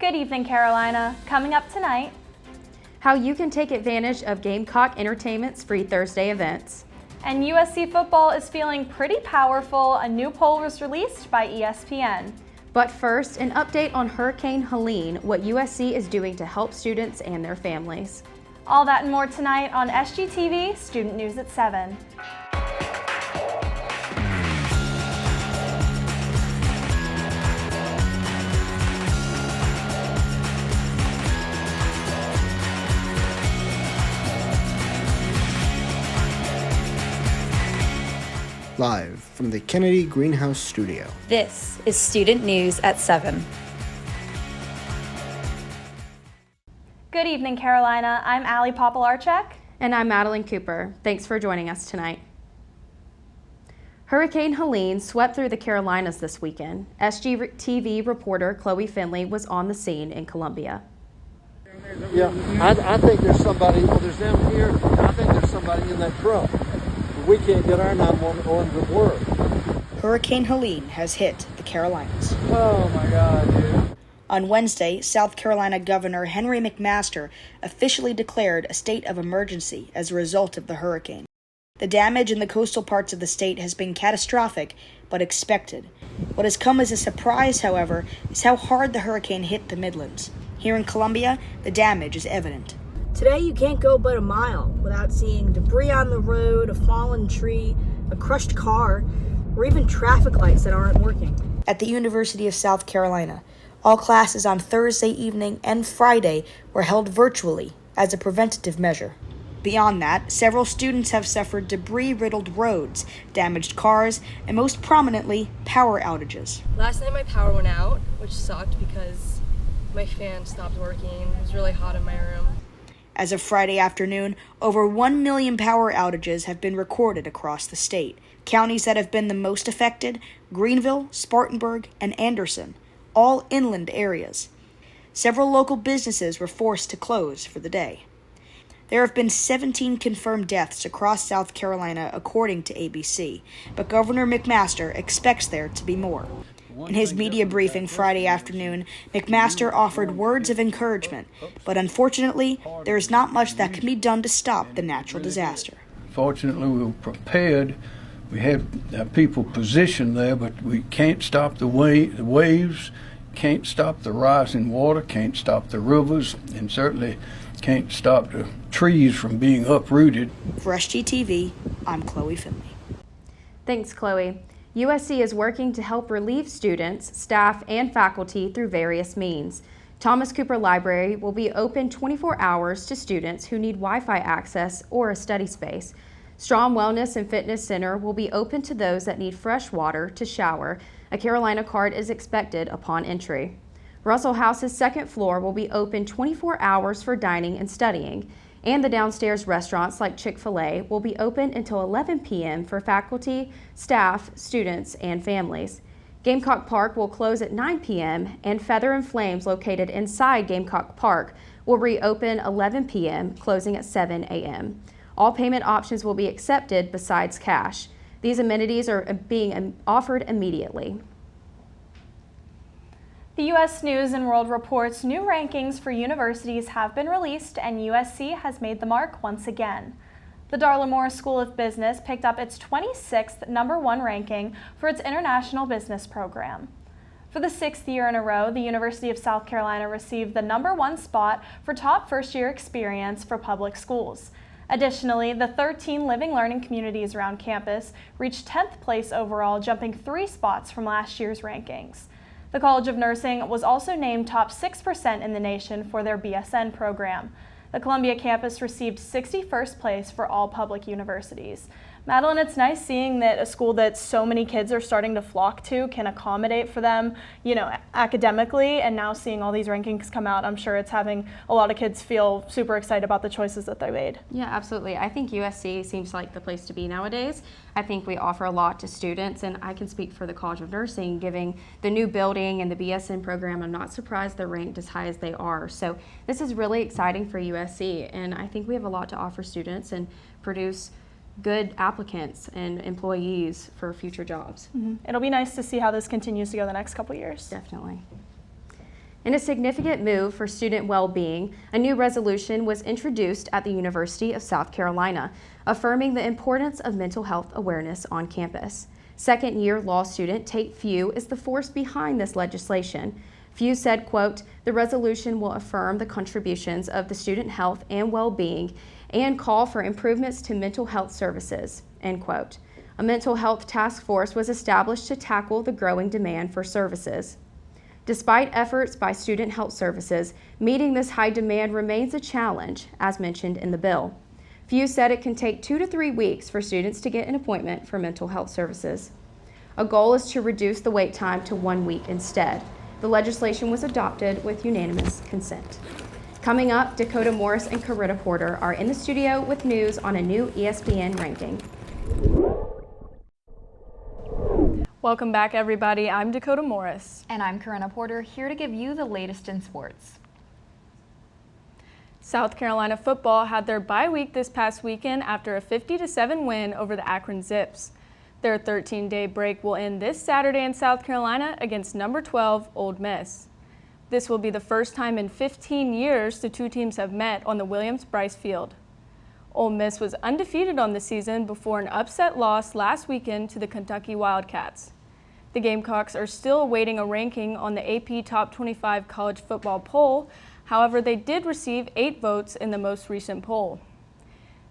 Good evening, Carolina. Coming up tonight, how you can take advantage of Gamecock Entertainment's free Thursday events. And USC football is feeling pretty powerful. A new poll was released by ESPN. But first, an update on Hurricane Helene, what USC is doing to help students and their families. All that and more tonight on SGTV Student News at 7. Live from the Kennedy Greenhouse Studio. This is Student News at 7. Good evening, Carolina. I'm Popielarczyk. And I'm Madelyn Cooper. Thanks for joining us tonight. Hurricane Helene swept through the Carolinas this weekend. SGTV reporter Chloe Finley was on the scene in Columbia. Yeah, I think there's somebody, there's them here, I think there's somebody in that truck. We can't get our 911 to work. Hurricane Helene has hit the Carolinas. Oh my God, dude. On Wednesday, South Carolina Governor Henry McMaster officially declared a state of emergency as a result of the hurricane. The damage in the coastal parts of the state has been catastrophic, but expected. What has come as a surprise, however, is how hard the hurricane hit the Midlands. Here in Columbia, the damage is evident. Today you can't go but a mile without seeing debris on the road, a fallen tree, a crushed car, or even traffic lights that aren't working. At the University of South Carolina, all classes on Thursday evening and Friday were held virtually as a preventative measure. Beyond that, several students have suffered debris-riddled roads, damaged cars, and most prominently, power outages. Last night my power went out, which sucked because my fan stopped working. It was really hot in my room. As of Friday afternoon, over 1 million power outages have been recorded across the state. Counties that have been the most affected: Greenville, Spartanburg, and Anderson, all inland areas. Several local businesses were forced to close for the day. There have been 17 confirmed deaths across South Carolina, according to ABC, but Governor McMaster expects there to be more. In his media briefing Friday afternoon, McMaster offered words of encouragement, but unfortunately, there is not much that can be done to stop the natural disaster. Fortunately, we were prepared. We had people positioned there, but we can't stop the waves, can't stop the rising water, can't stop the rivers, and certainly can't stop the trees from being uprooted. For SGTV, I'm Chloe Finley. Thanks, Chloe. USC is working to help relieve students, staff, and faculty through various means. Thomas Cooper Library will be open 24 hours to students who need Wi-Fi access or a study space. Strom Wellness and Fitness Center will be open to those that need fresh water to shower. A Carolina card is expected upon entry. Russell House's second floor will be open 24 hours for dining and studying. And the downstairs restaurants like Chick-fil-A will be open until 11 p.m. for faculty, staff, students, and families. Gamecock Park will close at 9 p.m. and Feather and Flames, located inside Gamecock Park, will reopen 11 p.m., closing at 7 a.m. All payment options will be accepted besides cash. These amenities are being offered immediately. The U.S. News and World Report's new rankings for universities have been released, and USC has made the mark once again. The Darla Moore School of Business picked up its 26th #1 ranking for its International Business program. For the 6th year in a row, the University of South Carolina received the #1 spot for top first-year experience for public schools. Additionally, the 13 living learning communities around campus reached 10th place overall, jumping 3 spots from last year's rankings. The College of Nursing was also named top 6% in the nation for their BSN program. The Columbia campus received 61st place for all public universities. Madelyn, it's nice seeing that a school that so many kids are starting to flock to can accommodate for them, academically, and now seeing all these rankings come out, I'm sure it's having a lot of kids feel super excited about the choices that they made. Yeah, absolutely. I think USC seems like the place to be nowadays. I think we offer a lot to students, and I can speak for the College of Nursing, giving the new building and the BSN program. I'm not surprised they're ranked as high as they are. So this is really exciting for USC, and I think we have a lot to offer students and produce good applicants and employees for future jobs. It'll be nice to see how this continues to go the next couple years. Definitely. In a significant move for student well-being, a new resolution was introduced at the University of South Carolina, affirming the importance of mental health awareness on campus. Second-year law student Tate Few is the force behind this legislation. Few said, quote, "The resolution will affirm the contributions of the student health and well-being and call for improvements to mental health services," end quote. A mental health task force was established to tackle the growing demand for services. Despite efforts by Student Health Services, meeting this high demand remains a challenge, as mentioned in the bill. Few said it can take 2 to 3 weeks for students to get an appointment for mental health services. A goal is to reduce the wait time to 1 week instead. The legislation was adopted with unanimous consent. Coming up, Dakota Morris and Corinna Porter are in the studio with news on a new ESPN ranking. Welcome back, everybody. I'm Dakota Morris. And I'm Corinna Porter, here to give you the latest in sports. South Carolina football had their bye week this past weekend after a 50-7 win over the Akron Zips. Their 13-day break will end this Saturday in South Carolina against number 12 Ole Miss. This will be the first time in 15 years the two teams have met on the Williams-Brice Field. Ole Miss was undefeated on the season before an upset loss last weekend to the Kentucky Wildcats. The Gamecocks are still awaiting a ranking on the AP Top 25 college football poll. However, they did receive 8 votes in the most recent poll.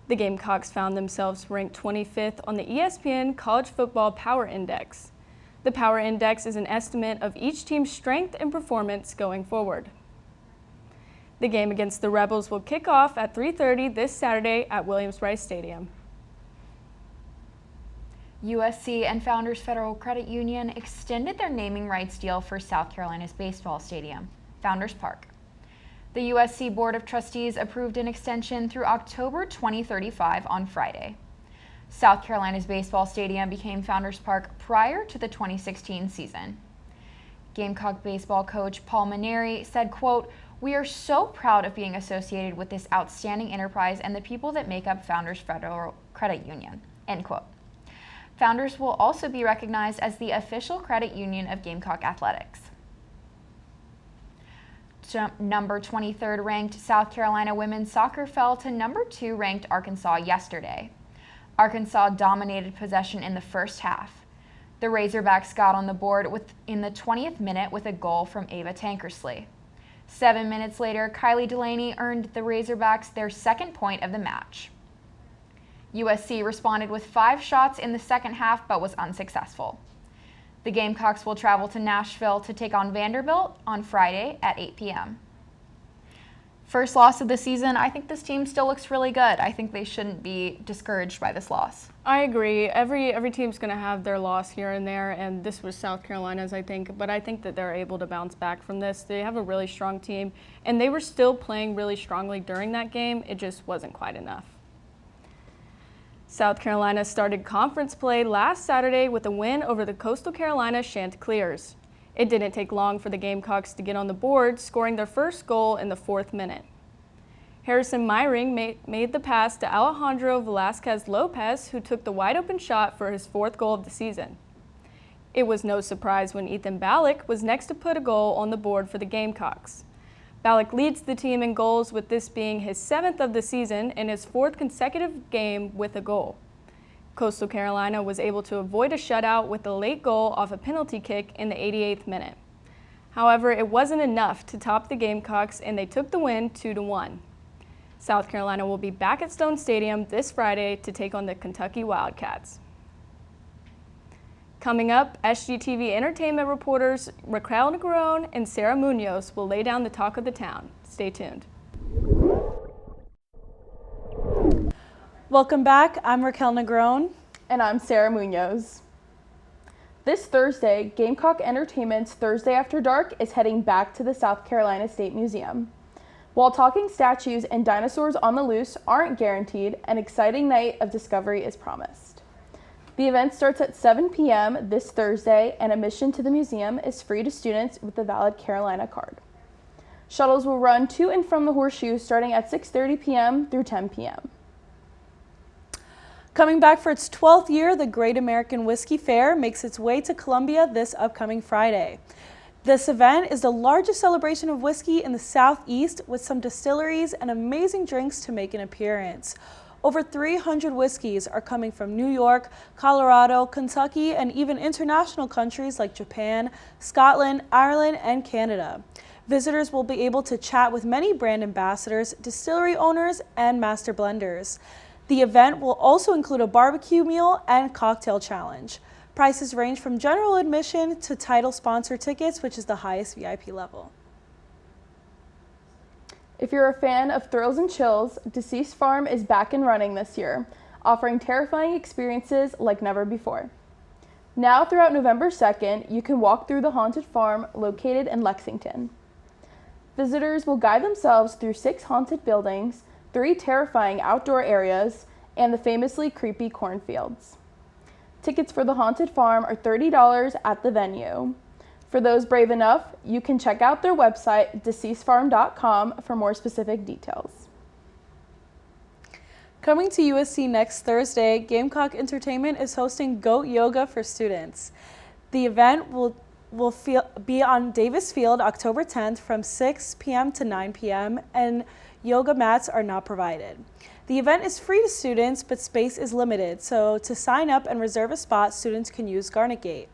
The Gamecocks found themselves ranked 25th on the ESPN College Football Power Index. The Power Index is an estimate of each team's strength and performance going forward. The game against the Rebels will kick off at 3:30 this Saturday at Williams-Brice Stadium. USC and Founders Federal Credit Union extended their naming rights deal for South Carolina's baseball stadium, Founders Park. The USC Board of Trustees approved an extension through October 2035 on Friday. South Carolina's baseball stadium became Founders Park prior to the 2016 season. Gamecock baseball coach Paul Maneri said, quote, "We are so proud of being associated with this outstanding enterprise and the people that make up Founders Federal Credit Union," end quote. Founders will also be recognized as the official credit union of Gamecock Athletics. Number 23rd ranked South Carolina women's soccer fell to number 2 ranked Arkansas yesterday. Arkansas dominated possession in the first half. The Razorbacks got on the board in the 20th minute with a goal from Ava Tankersley. 7 minutes later, Delaney earned the Razorbacks their second point of the match. USC responded with 5 shots in the second half but was unsuccessful. The Gamecocks will travel to Nashville to take on Vanderbilt on Friday at 8 p.m. First loss of the season. I think this team still looks really good. I think they shouldn't be discouraged by this loss. I agree. Every team's going to have their loss here and there, and this was South Carolina's, I think. But I think that they're able to bounce back from this. They have a really strong team, and they were still playing really strongly during that game. It just wasn't quite enough. South Carolina started conference play last Saturday with a win over the Coastal Carolina Chanticleers. It didn't take long for the Gamecocks to get on the board, scoring their first goal in the 4th minute. Harrison Myring made the pass to Alejandro Velasquez Lopez, who took the wide-open shot for his 4th goal of the season. It was no surprise when Ethan Ballack was next to put a goal on the board for the Gamecocks. Ballack leads the team in goals, with this being his 7th of the season and his 4th consecutive game with a goal. Coastal Carolina was able to avoid a shutout with a late goal off a penalty kick in the 88th minute. However, it wasn't enough to top the Gamecocks, and they took the win 2-1. South Carolina will be back at Stone Stadium this Friday to take on the Kentucky Wildcats. Coming up, SGTV entertainment reporters Raquel Negrón and Sarah Muñoz will lay down the talk of the town. Stay tuned. Welcome back. I'm Raquel Negrón. And I'm Sarah Muñoz. This Thursday, Gamecock Entertainment's Thursday After Dark is heading back to the South Carolina State Museum. While talking statues and dinosaurs on the loose aren't guaranteed, an exciting night of discovery is promised. The event starts at 7 p.m. this Thursday, and admission to the museum is free to students with a valid Carolina card. Shuttles will run to and from the Horseshoe starting at 6:30 p.m. through 10 p.m. Coming back for its 12th year, the Great American Whiskey Fair makes its way to Columbia this upcoming Friday. This event is the largest celebration of whiskey in the Southeast, with some distilleries and amazing drinks to make an appearance. Over 300 whiskeys are coming from New York, Colorado, Kentucky, and even international countries like Japan, Scotland, Ireland, and Canada. Visitors will be able to chat with many brand ambassadors, distillery owners, and master blenders. The event will also include a barbecue meal and cocktail challenge. Prices range from general admission to title sponsor tickets, which is the highest VIP level. If you're a fan of thrills and chills, Deceased Farm is back and running this year, offering terrifying experiences like never before. Now throughout November 2nd, you can walk through the haunted farm located in Lexington. Visitors will guide themselves through 6 haunted buildings, 3 terrifying outdoor areas, and the famously creepy cornfields. Tickets for the haunted farm are $30 at the venue. For those brave enough, you can check out their website, deceasedfarm.com, for more specific details. Coming to USC next Thursday, Gamecock Entertainment is hosting Goat Yoga for students. The event will be on Davis Field October 10th from 6 p.m. to 9 p.m. and yoga mats are not provided. The event is free to students, but space is limited, so to sign up and reserve a spot, students can use Garnet Gate.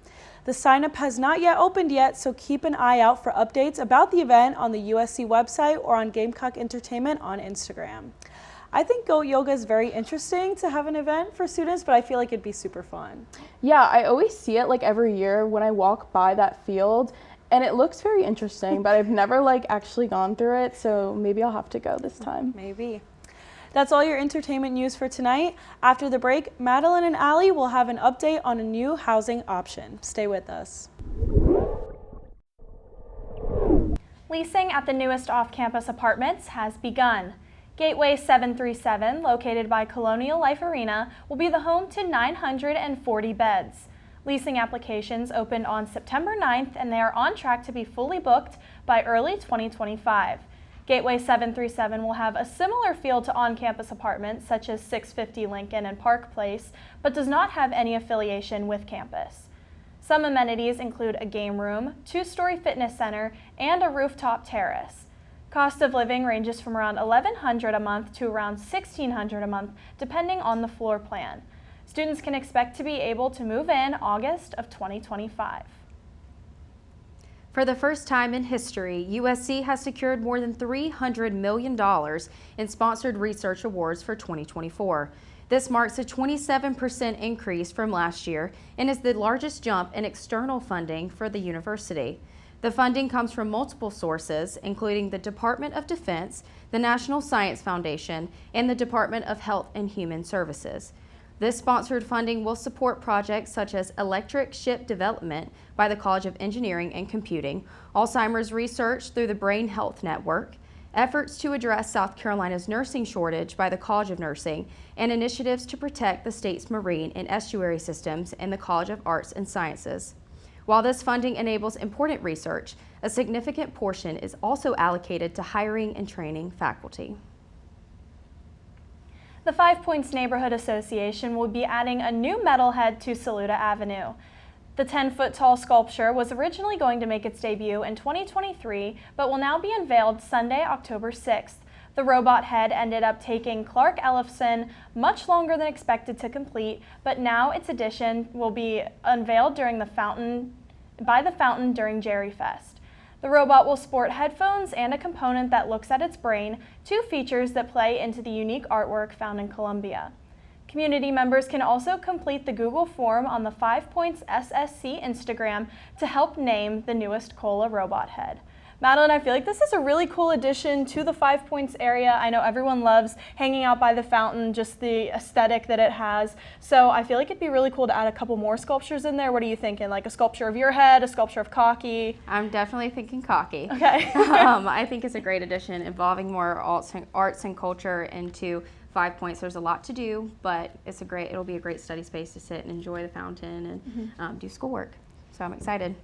The sign-up has not yet opened yet, so keep an eye out for updates about the event on the USC website or on Gamecock Entertainment on Instagram. I think Goat Yoga is very interesting to have an event for students, but I feel like it'd be super fun. Yeah, I always see it like every year when I walk by that field, and it looks very interesting, but I've never like actually gone through it, so maybe I'll have to go this time. Maybe. That's all your entertainment news for tonight. After the break, Madelyn and Allie will have an update on a new housing option. Stay with us. Leasing at the newest off-campus apartments has begun. Gateway 737, located by Colonial Life Arena, will be the home to 940 beds. Leasing applications opened on September 9th, and they are on track to be fully booked by early 2025. Gateway 737 will have a similar feel to on-campus apartments such as 650 Lincoln and Park Place, but does not have any affiliation with campus. Some amenities include a game room, 2-story fitness center, and a rooftop terrace. Cost of living ranges from around $1,100 a month to around $1,600 a month, depending on the floor plan. Students can expect to be able to move in August of 2025. For the first time in history, USC has secured more than $300 million in sponsored research awards for 2024. This marks a 27% increase from last year and is the largest jump in external funding for the university. The funding comes from multiple sources, including the Department of Defense, the National Science Foundation, and the Department of Health and Human Services. This sponsored funding will support projects such as electric ship development by the College of Engineering and Computing, Alzheimer's research through the Brain Health Network, efforts to address South Carolina's nursing shortage by the College of Nursing, and initiatives to protect the state's marine and estuary systems and the College of Arts and Sciences. While this funding enables important research, a significant portion is also allocated to hiring and training faculty. The 5 Points Neighborhood Association will be adding a new metalhead to Saluda Avenue. The 10-foot-tall sculpture was originally going to make its debut in 2023, but will now be unveiled Sunday, October 6th. The robot head ended up taking Clark Ellefson much longer than expected to complete, but now its addition will be unveiled by the fountain during Jerry Fest. The robot will sport headphones and a component that looks at its brain, 2 features that play into the unique artwork found in Columbia. Community members can also complete the Google form on the 5 Points SSC Instagram to help name the newest Cola robot head. Madelyn, I feel like this is a really cool addition to the 5 Points area. I know everyone loves hanging out by the fountain, just the aesthetic that it has. So I feel like it'd be really cool to add a couple more sculptures in there. What are you thinking? Like a sculpture of your head, a sculpture of Cocky? I'm definitely thinking Cocky. Okay. I think it's a great addition, involving more arts and culture into 5 Points. There's a lot to do, but it'll be a great study space to sit and enjoy the fountain and do schoolwork. So I'm excited.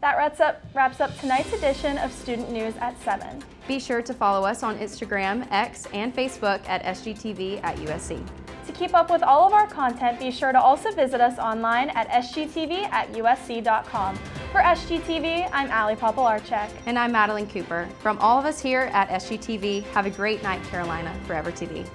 That wraps up tonight's edition of Student News at 7. Be sure to follow us on Instagram, X, and Facebook at SGTV at USC. To keep up with all of our content, be sure to also visit us online at sgtv@usc.com. For SGTV, I'm Popielarczyk. And I'm Madelyn Cooper. From all of us here at SGTV, have a great night, Carolina, Forever TV.